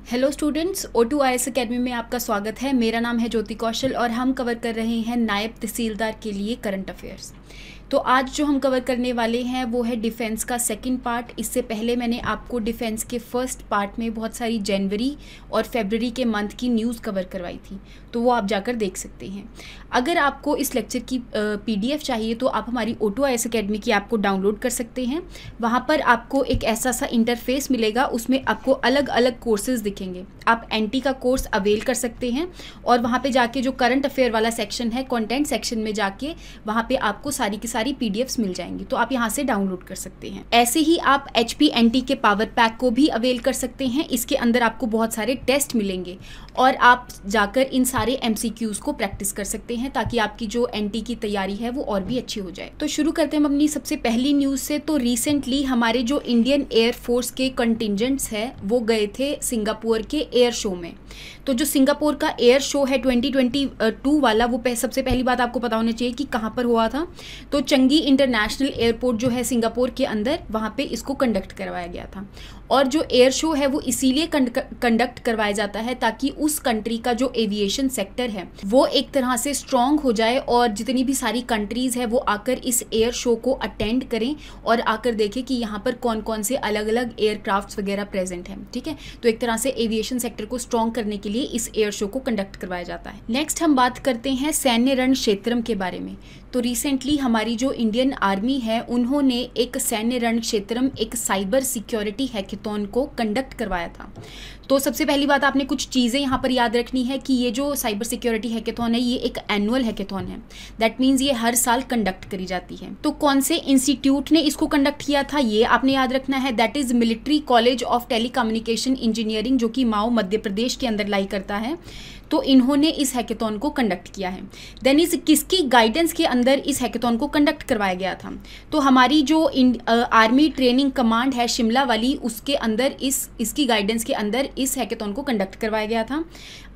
Hello students, O2IAS academy में आपका स्वागत है। मेरा नाम है ज्योति कौशल और हम कवर कर रहे हैं नायब तहसीलदार के लिए करंट अफेयर्स। तो आज जो हम कवर करने वाले हैं वो है डिफेंस का सेकंड पार्ट। इससे पहले मैंने आपको डिफेंस के फर्स्ट पार्ट में बहुत सारी जनवरी और फरवरी के मंथ की न्यूज़ कवर करवाई थी, तो वो आप जाकर देख सकते हैं। अगर आपको इस लेक्चर की PDF चाहिए तो आप हमारी O2IAS अकेडमी की ऐप को डाउनलोड कर सकते हैं। वहाँ पर आपको एक ऐसा सा इंटरफेस मिलेगा, उसमें आपको अलग अलग कोर्सेज दिखेंगे। आप NT का कोर्स अवेल कर सकते हैं और वहाँ पे जाके जो करंट अफेयर वाला सेक्शन है, कंटेंट सेक्शन में जाके वहाँ पे आपको सारी की सारी PDFs मिल जाएंगी, तो आप यहाँ से डाउनलोड कर सकते हैं। ऐसे ही आप HP NT के पावर पैक को भी अवेल कर सकते हैं। इसके अंदर आपको बहुत सारे टेस्ट मिलेंगे और आप जाकर इन सारे MCQs को प्रैक्टिस कर सकते हैं ताकि आपकी जो NT की तैयारी है वो और भी अच्छी हो जाए। तो शुरू करते हैं हम अपनी सबसे पहली न्यूज़ से। तो रिसेंटली हमारे जो इंडियन एयरफोर्स के कंटिजेंट्स हैं वो गए थे सिंगापुर के एयर शो में। तो जो सिंगापुर का एयर शो है 2022 वाला, वो सबसे पहली बात आपको पता होना चाहिए कि कहाँ पर हुआ था। तो चंगी इंटरनेशनल एयरपोर्ट जो है सिंगापुर के अंदर, वहाँ पे इसको कंडक्ट करवाया गया था। और जो एयर शो है वो इसीलिए कंडक्ट करवाया जाता है ताकि उस कंट्री का जो एविएशन सेक्टर है वो एक तरह से स्ट्रॉन्ग हो जाए और जितनी भी सारी कंट्रीज है वो आकर इस एयर शो को अटेंड करें और आकर देखें कि यहाँ पर कौन कौन से अलग अलग एयरक्राफ्ट्स वगैरह प्रेजेंट हैं। ठीक है, तो एक तरह से एविएशन सेक्टर को स्ट्रॉन्ग करने के लिए इस एयर शो को कंडक्ट करवाया जाता है। नेक्स्ट हम बात करते हैं सैन्य रण क्षेत्रम के बारे में। तो रिसेंटली हमारी जो इंडियन आर्मी है उन्होंने एक सैन्य रण क्षेत्रम, एक साइबर सिक्योरिटी हैकेथॉन को कंडक्ट करवाया था। तो सबसे पहली बात आपने कुछ चीज़ें यहाँ पर याद रखनी है कि ये जो साइबर सिक्योरिटी हैकेथॉन है ये एक एनुअल हैकेथॉन है। दैट मीन्स ये हर साल कंडक्ट करी जाती है। तो कौन से इंस्टीट्यूट ने इसको कंडक्ट किया था ये आपने याद रखना है। That is military college of telecommunication engineering, जो कि माओ मध्य प्रदेश के अंदर लाई करता है। तो इन्होंने इस हैकेथॉन को कंडक्ट किया है। देन इस किसकी गाइडेंस के अंदर इस हैकेथॉन को कंडक्ट करवाया गया था। तो हमारी जो आर्मी ट्रेनिंग कमांड है शिमला वाली, उसके अंदर इसकी गाइडेंस के अंदर इस हैकेथॉन को कंडक्ट करवाया गया था।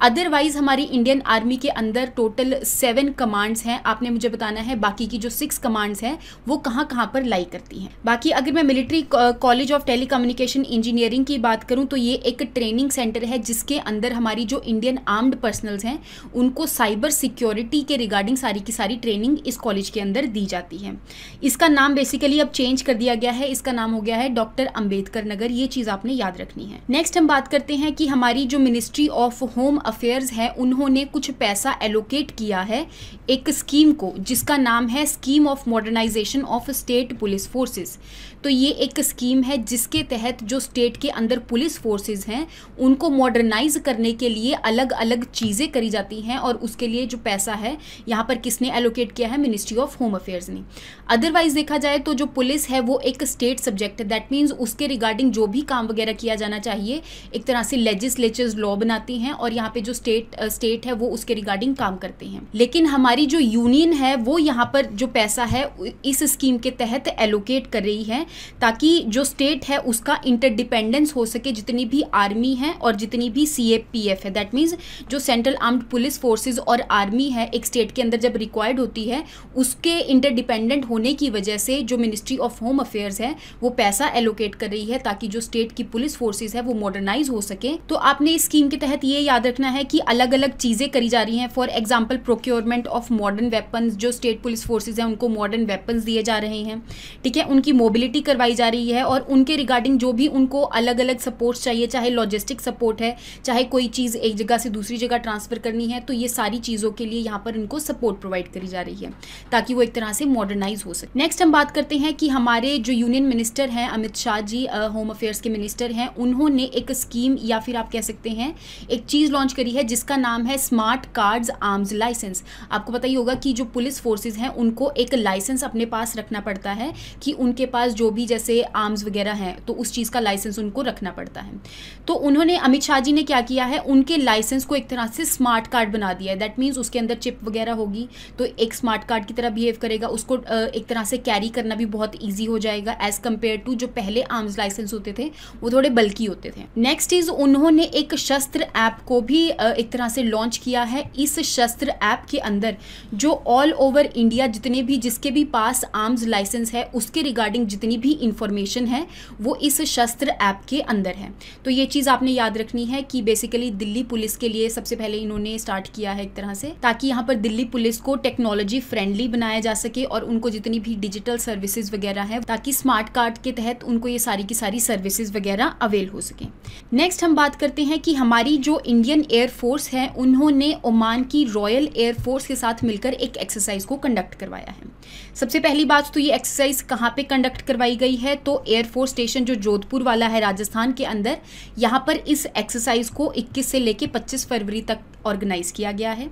अदरवाइज हमारी इंडियन आर्मी के अंदर टोटल 7 कमांड्स हैं। आपने मुझे बताना है बाकी की जो 6 कमांड्स हैं वो कहाँ कहाँ पर लाई करती हैं। बाकी अगर मैं military college of telecommunication engineering की बात करूँ तो ये एक ट्रेनिंग सेंटर है जिसके अंदर हमारी जो इंडियन आर्म्ड पर्सनल्स हैं उनको साइबर सिक्योरिटी के रिगार्डिंग सारी की सारी ट्रेनिंग इस कॉलेज के अंदर दी जाती है। इसका नाम बेसिकली अब चेंज कर दिया गया है, इसका नाम हो गया है डॉक्टर अंबेडकर नगर। ये चीज़ आपने याद रखनी है। नेक्स्ट हम बात करते हैं कि हमारी जो मिनिस्ट्री ऑफ होम अफेयर्स है उन्होंने कुछ पैसा एलोकेट किया है एक स्कीम को जिसका नाम है scheme of modernization of state police forces. तो ये एक स्कीम है जिसके तहत जो स्टेट के अंदर पुलिस फोर्सेस हैं उनको मॉडर्नाइज करने के लिए अलग अलग चीज़ें करी जाती हैं और उसके लिए जो पैसा है यहाँ पर किसने एलोकेट किया है, मिनिस्ट्री ऑफ होम अफेयर्स ने। अदरवाइज देखा जाए तो जो पुलिस है वो एक स्टेट सब्जेक्ट है। दैट मीन्स उसके रिगार्डिंग जो भी काम वगैरह किया जाना चाहिए एक तरह से लेजिस्लेचर्स लॉ बनाती हैं और यहाँ पे जो स्टेट है वो उसके रिगार्डिंग काम करते हैं। लेकिन हमारी जो यूनियन है वो यहाँ पर जो पैसा है इस स्कीम के तहत एलोकेट कर रही है ताकि जो स्टेट है उसका इंटरडिपेंडेंस हो सके। जितनी भी आर्मी है और जितनी भी CAPF है, दैट मीन्स जो सेंट्रल आर्म्ड पुलिस फोर्सेस और आर्मी है एक स्टेट के अंदर जब रिक्वायर्ड होती है, उसके इंटरडिपेंडेंट होने की वजह से जो मिनिस्ट्री ऑफ होम अफेयर्स है वो पैसा एलोकेट कर रही है ताकि जो स्टेट की पुलिस फोर्सेस है वो मॉडर्नाइज हो सके। तो आपने इस स्कीम के तहत ये याद रखना है कि अलग अलग चीज़ें करी जा रही हैं। For example procurement of modern weapons, जो स्टेट पुलिस फोर्सेज हैं उनको मॉडर्न वेपन्स दिए जा रहे हैं। ठीक है, उनकी मोबिलिटी करवाई जा रही है और उनके रिगार्डिंग जो भी उनको अलग अलग सपोर्ट चाहिए, चाहे लॉजिस्टिक सपोर्ट है, चाहे कोई चीज़ एक जगह से दूसरी जगह ट्रांसफ़र करनी है, तो ये सारी चीज़ों के लिए यहाँ पर इनको सपोर्ट प्रोवाइड करी जा रही है ताकि वो एक तरह से मॉडर्नाइज हो सके। नेक्स्ट हम बात करते हैं कि हमारे जो यूनियन मिनिस्टर हैं अमित शाह जी, होम अफेयर्स के मिनिस्टर हैं, उन्होंने एक स्कीम या फिर आप कह सकते हैं एक चीज़ लॉन्च करी है जिसका नाम है स्मार्ट कार्ड्स आर्म्स लाइसेंस। आपको पता ही होगा कि जो पुलिस फोर्सेज हैं उनको एक लाइसेंस अपने पास रखना पड़ता है कि उनके पास जो भी जैसे आर्म्स वगैरह हैं तो उस चीज़ का लाइसेंस उनको रखना पड़ता है। तो उन्होंने अमित शाह जी ने क्या किया है, उनके लाइसेंस को एक तरह से स्मार्ट कार्ड बना दिया है। दैट मीन्स उसके अंदर चिप वगैरह होगी तो एक स्मार्ट कार्ड की तरह बिहेव करेगा। उसको एक तरह से कैरी करना भी बहुत ईजी हो जाएगा एज कम्पेयर टू जो पहले आर्म्स लाइसेंस होते थे वो थोड़े बल्कि होते थे। नेक्स्ट इज उन्होंने एक शस्त्र ऐप को भी एक तरह से लॉन्च किया है। इस शस्त्र ऐप के अंदर जो ऑल ओवर इंडिया जितने भी जिसके भी पास आर्म्स लाइसेंस है उसके रिगार्डिंग जितनी भी इंफॉर्मेशन है वो इस शस्त्र ऐप के अंदर है। तो ये चीज़ आपने याद रखनी है कि बेसिकली दिल्ली पुलिस के लिए सबसे पहले इन्होंने स्टार्ट किया है एक तरह से, ताकि यहाँ पर दिल्ली पुलिस को टेक्नोलॉजी फ्रेंडली बनाया जा सके और उनको जितनी भी डिजिटल सर्विसेज वगैरह है ताकि स्मार्ट कार्ड के तहत उनको ये सारी की सारी सर्विसेज वगैरह अवेल हो सके। नेक्स्ट हम बात करते हैं कि हमारी जो इंडियन एयरफोर्स है उन्होंने ओमान की रॉयल एयरफोर्स के साथ मिलकर एक एक्सरसाइज को कंडक्ट करवाया है। सबसे पहली बात तो ये एक्सरसाइज कहाँ पे कंडक्ट करवाई गई है, तो एयरफोर्स स्टेशन जो जोधपुर वाला है राजस्थान के अंदर, यहाँ पर इस एक्सरसाइज को 21 से लेके 25 फरवरी तक ऑर्गेनाइज किया गया है।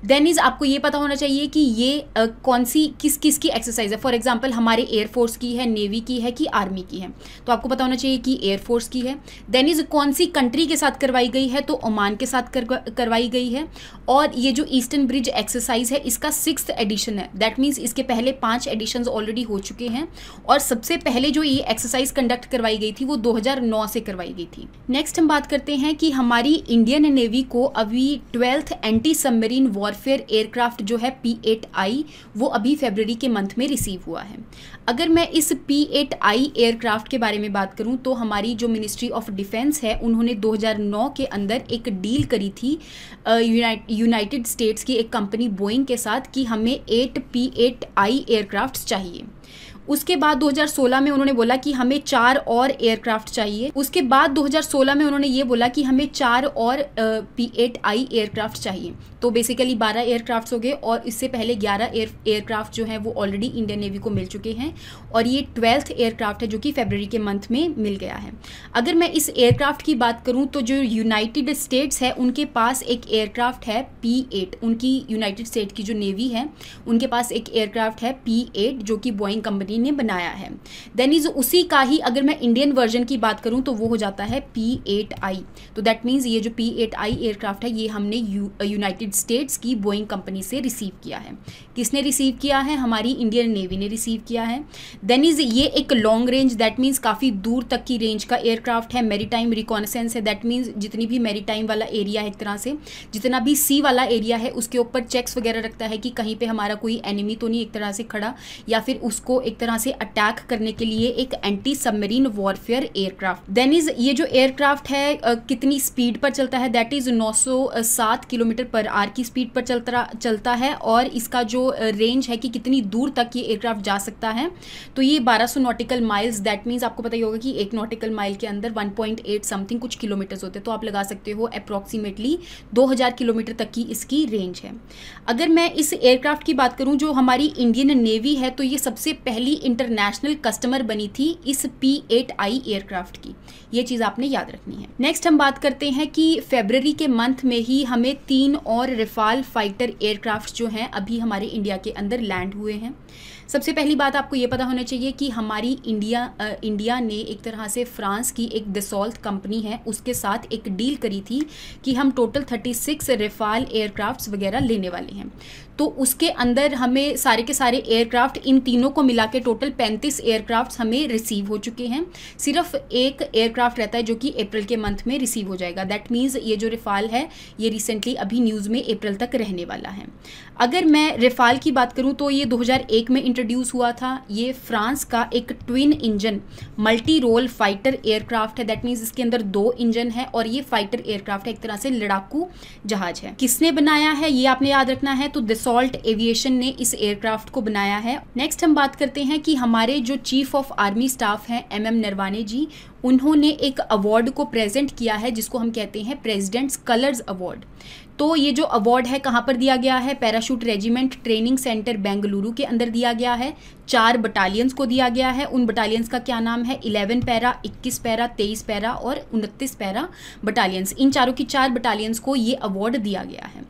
देन इज आपको ये पता होना चाहिए कि ये कौन सी किस की एक्सरसाइज है। फॉर एग्जांपल हमारे एयरफोर्स की है, नेवी की है कि आर्मी की है, तो आपको पता होना चाहिए कि एयरफोर्स की है। देन इज कौन सी कंट्री के साथ करवाई गई है, तो ओमान के साथ करवाई गई है। और ये जो ईस्टर्न ब्रिज एक्सरसाइज है इसका 6th एडिशन है। दैट मीन्स इसके पहले 5 एडिशंस ऑलरेडी हो चुके हैं और सबसे पहले जो ये एक्सरसाइज कंडक्ट करवाई गई थी वो 2009 से करवाई गई थी। नेक्स्ट हम बात करते हैं कि हमारी इंडियन नेवी को अभी 12th anti submarine warfare aircraft जो है P8I वो अभी फरवरी के मंथ में रिसीव हुआ है। अगर मैं इस P8I एयरक्राफ्ट के बारे में बात करूं तो हमारी जो मिनिस्ट्री ऑफ डिफेंस है उन्होंने 2009 के अंदर एक डील करी थी यूनाइटेड स्टेट्स की एक कंपनी बोइंग के साथ कि हमें 8 P8I एयरक्राफ्ट चाहिए। उसके बाद 2016 में उन्होंने बोला कि हमें 4 और एयरक्राफ्ट चाहिए। उसके बाद 2016 में उन्होंने ये बोला कि हमें 4 और P8I एयरक्राफ्ट चाहिए। तो बेसिकली 12 एयरक्राफ्ट हो गए और इससे पहले 11 एयरक्राफ्ट जो हैं वो ऑलरेडी इंडियन नेवी को मिल चुके हैं और ये 12th एयरक्राफ्ट है जो कि फरवरी के मंथ में मिल गया है। अगर मैं इस एयरक्राफ्ट की बात करूं तो जो यूनाइटेड स्टेट्स है उनके पास एक एयरक्राफ्ट है P8, उनकी यूनाइटेड स्टेट की जो नेवी है उनके पास एक एयरक्राफ्ट है P8 जो कि बोइंग कंपनी ने बनाया है। देन इज उसी का ही अगर मैं इंडियन वर्जन की बात करूं तो वो हो जाता है P8I। तो दैट मीन्स ये जो P8I एयरक्राफ्ट है ये हमने यूनाइटेड स्टेट्स की बोइंग कंपनी से रिसीव किया है। किसने रिसीव किया है? हमारी इंडियन नेवी ने रिसीव किया है। देन इज ये एक लॉन्ग रेंज, दैट मीन्स काफ़ी दूर तक की रेंज का एयरक्राफ्ट है। मैरीटाइम रिकॉनेसेंस है, दैट मीन्स जितनी भी मैरीटाइम वाला एरिया है एक तरह से जितना भी सी वाला एरिया है उसके ऊपर चेक्स वगैरह रखता है कि कहीं पे हमारा कोई एनिमी तो नहीं एक तरह से खड़ा, या फिर उसको एक तरह से अटैक करने के लिए एक anti submarine warfare aircraft. Then is ये जो एयरक्राफ्ट है कितनी स्पीड पर चलता है, that is 907 kilometre per hour की स्पीड पर चलता है। और इसका जो रेंज है कि कितनी दूर तक ये एयरक्राफ्ट जा सकता है, तो ये 1200 नॉटिकल माइल्स, दैट मीन्स आपको पता ही होगा कि 1 नॉटिकल माइल के अंदर 1.8 समथिंग कुछ किलोमीटर्स होते हैं, तो आप लगा सकते हो अप्रॉक्सीमेटली 2000 किलोमीटर तक की इसकी रेंज है। अगर मैं इस एयरक्राफ्ट की बात करूं जो हमारी इंडियन नेवी है तो ये सबसे पहली इंटरनेशनल कस्टमर बनी थी इस P8I एयरक्राफ्ट की, ये चीज़ आपने याद रखनी है। नेक्स्ट हम बात करते हैं कि फरवरी के मंथ में ही हमें 3 और रफाल फाइटर एयरक्राफ्ट जो हैं अभी हमारे इंडिया के अंदर लैंड हुए हैं। सबसे पहली बात आपको ये पता होना चाहिए कि हमारी इंडिया ने एक तरह से फ्रांस की एक दसॉल्ट कंपनी है उसके साथ एक डील करी थी कि हम टोटल 36 रफाल एयरक्राफ्ट्स वगैरह लेने वाले हैं। तो उसके अंदर हमें सारे के सारे एयरक्राफ्ट इन तीनों को मिला के टोटल 35 एयरक्राफ्ट हमें रिसीव हो चुके हैं। सिर्फ एक एयरक्राफ्ट रहता है जो कि अप्रैल के मंथ में रिसीव हो जाएगा। दैट मीन्स ये जो रफाल है ये रिसेंटली अभी न्यूज़ में अप्रैल तक रहने वाला है। अगर मैं रफाल की बात करूं तो ये 2001 में इंट्रोड्यूस हुआ था। ये फ्रांस का एक twin engine multi role fighter aircraft है। दैट मीन्स इसके अंदर 2 इंजन है और ये फाइटर एयरक्राफ्ट है, एक तरह से लड़ाकू जहाज है। किसने बनाया है ये आपने याद रखना है, तो दसॉल्ट एविएशन ने इस एयरक्राफ्ट को बनाया है। नेक्स्ट हम बात करते हैं कि हमारे जो चीफ ऑफ आर्मी स्टाफ हैं MM नरवाने जी, उन्होंने एक अवार्ड को प्रेजेंट किया है जिसको हम कहते हैं प्रेसिडेंट्स कलर्स अवार्ड। तो ये जो अवार्ड है कहाँ पर दिया गया है? Parachute regiment training centre Bengaluru के अंदर दिया गया है। 4 बटालियंस को दिया गया है। उन बटालियंस का क्या नाम है? 11 पैरा, 21 पैरा, 23 पैरा और 29 पैरा बटालियंस। इन चारों की 4 बटालियंस को ये अवार्ड दिया गया है।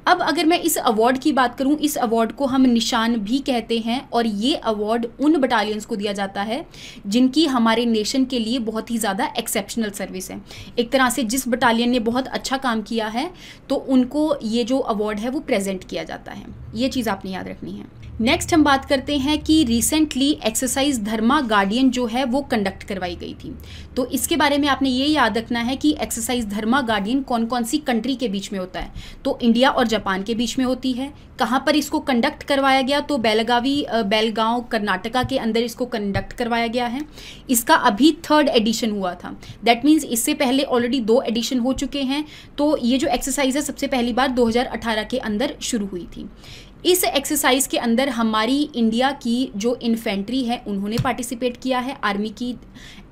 अब अगर मैं इस अवार्ड की बात करूं, इस अवार्ड को हम निशान भी कहते हैं और ये अवार्ड उन बटालियंस को दिया जाता है जिनकी हमारे नेशन के लिए बहुत ही ज़्यादा एक्सेप्शनल सर्विस है। एक तरह से जिस बटालियन ने बहुत अच्छा काम किया है तो उनको ये जो अवार्ड है वो प्रेजेंट किया जाता है। ये चीज़ आपने याद रखनी है। नेक्स्ट हम बात करते हैं कि रिसेंटली एक्सरसाइज धर्मा गार्डियन जो है वो कंडक्ट करवाई गई थी। तो इसके बारे में आपने ये याद रखना है कि एक्सरसाइज धर्मा गार्डियन कौन कौन सी कंट्री के बीच में होता है। तो इंडिया और जापान के बीच में होती है। कहाँ पर इसको कंडक्ट करवाया गया, तो बेलगांव कर्नाटका के अंदर इसको कंडक्ट करवाया गया है। इसका अभी 3rd एडिशन हुआ था। दैट मीन्स इससे पहले ऑलरेडी 2 एडिशन हो चुके हैं। तो ये जो एक्सरसाइज है सबसे पहली बार 2018 के अंदर शुरू हुई थी। इस एक्सरसाइज के अंदर हमारी इंडिया की जो इन्फेंट्री है उन्होंने पार्टिसिपेट किया है, आर्मी की।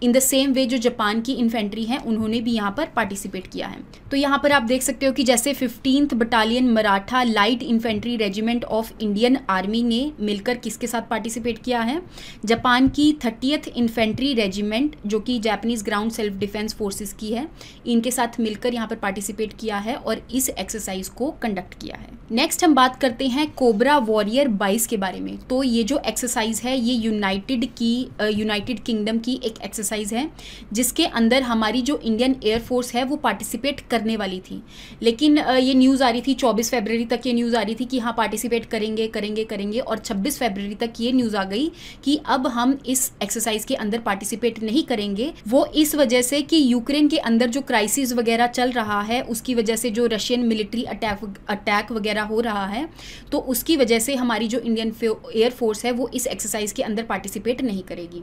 इन द सेम वे जो जापान की इन्फेंट्री है उन्होंने भी यहाँ पर पार्टिसिपेट किया है। तो यहाँ पर आप देख सकते हो कि जैसे 15th battalion Maratha light infantry regiment of Indian army ने मिलकर किसके साथ पार्टिसिपेट किया है, जापान की 30th इन्फेंट्री रेजिमेंट जो कि Japanese ground self defence forces की है, इनके साथ मिलकर यहाँ पर पार्टिसिपेट किया है और इस एक्सरसाइज को कंडक्ट किया है। नेक्स्ट हम बात करते हैं कोबरा वॉरियर 22 के बारे में। तो ये जो एक्सरसाइज है ये यूनाइटेड किंगडम की एक एक्सरसाइज है जिसके अंदर हमारी जो इंडियन एयरफोर्स है वो पार्टिसिपेट करने वाली थी। लेकिन ये न्यूज़ आ रही थी 24 फरवरी तक ये न्यूज़ आ रही थी कि हाँ पार्टिसिपेट करेंगे और 26 फरवरी तक ये न्यूज़ आ गई कि अब हम इस एक्सरसाइज के अंदर पार्टिसिपेट नहीं करेंगे। वो इस वजह से कि यूक्रेन के अंदर जो क्राइसिस वगैरह चल रहा है उसकी वजह से जो रशियन मिलिट्री अटैक वगैरह हो रहा है तो उसकी वजह से हमारी जो इंडियन एयरफोर्स है वो इस एक्सरसाइज के अंदर पार्टिसिपेट नहीं करेगी।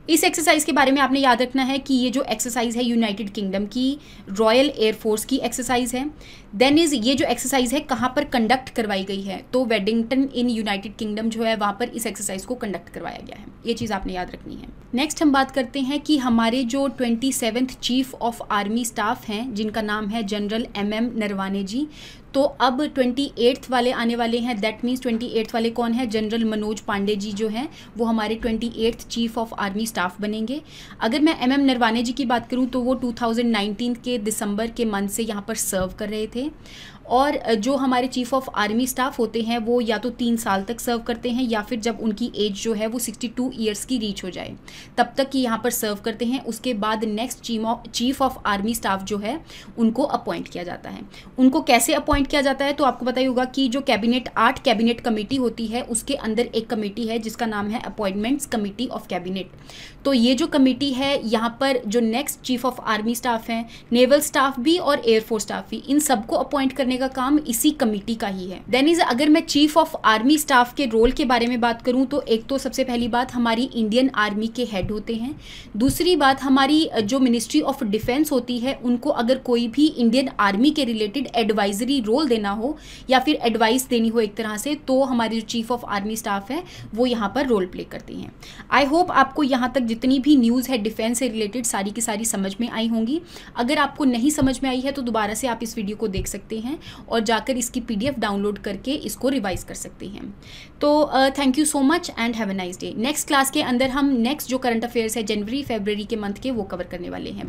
इस एक्सरसाइज के बारे में आपने याद रखना है कि ये जो एक्सरसाइज है यूनाइटेड किंगडम की रॉयल एयरफोर्स की एक्सरसाइज है। देन इज ये जो एक्सरसाइज है कहाँ पर कंडक्ट करवाई गई है, तो वेडिंगटन इन यूनाइटेड किंगडम जो है वहाँ पर इस एक्सरसाइज को कंडक्ट करवाया गया है। ये चीज़ आपने याद रखनी है। नेक्स्ट हम बात करते हैं कि हमारे जो 27th chief of army staff हैं जिनका नाम है जनरल MM नरवाने जी, तो अब 28th वाले आने वाले हैं। दैट मीन्स 28th वाले कौन है, जनरल मनोज पांडे जी जो हैं वो हमारे 28th chief of army staff बनेंगे। अगर मैं MM नरवाने जी की बात करूं तो वो 2019 के दिसंबर के मंथ से यहाँ पर सर्व कर रहे थे और जो हमारे चीफ ऑफ आर्मी स्टाफ होते हैं वो या तो 3 साल तक सर्व करते हैं या फिर जब उनकी एज जो है वो 62 ईयर्स की रीच हो जाए तब तक ही यहाँ पर सर्व करते हैं। उसके बाद next chief of army staff जो है उनको अपॉइंट किया जाता है। उनको कैसे अपॉइंट किया जाता है, तो आपको पता ही होगा कि जो कैबिनेट 8 कैबिनेट कमेटी होती है उसके अंदर एक कमेटी है जिसका नाम है अपॉइंटमेंट्स कमेटी ऑफ कैबिनेट। तो ये जो कमेटी है यहाँ पर जो next chief of army staff हैं, नेवल स्टाफ भी और एयरफोर्स स्टाफ भी, इन सबको अपॉइंट करने का काम इसी कमेटी का ही है। देन इज अगर मैं चीफ ऑफ आर्मी स्टाफ के रोल के बारे में बात करूं तो एक तो सबसे पहली बात हमारी इंडियन आर्मी के हेड होते हैं। दूसरी बात हमारी जो मिनिस्ट्री ऑफ डिफेंस होती है उनको अगर कोई भी इंडियन आर्मी के रिलेटेड एडवाइजरी रोल देना हो या फिर एडवाइस देनी हो एक तरह से, तो हमारे जो चीफ ऑफ आर्मी स्टाफ है वो यहाँ पर रोल प्ले करती हैं। आई होप आपको यहाँ तक जितनी भी न्यूज़ है डिफेंस से रिलेटेड सारी की सारी समझ में आई होंगी। अगर आपको नहीं समझ में आई है तो दोबारा से आप इस वीडियो को देख सकते हैं और जाकर इसकी PDF डाउनलोड करके इसको रिवाइज कर सकते हैं। तो thank you so much and have a nice day. Next class के अंदर हम नेक्स्ट जो करंट अफेयर्स है जनवरी फरवरी के मंथ के वो कवर करने वाले हैं।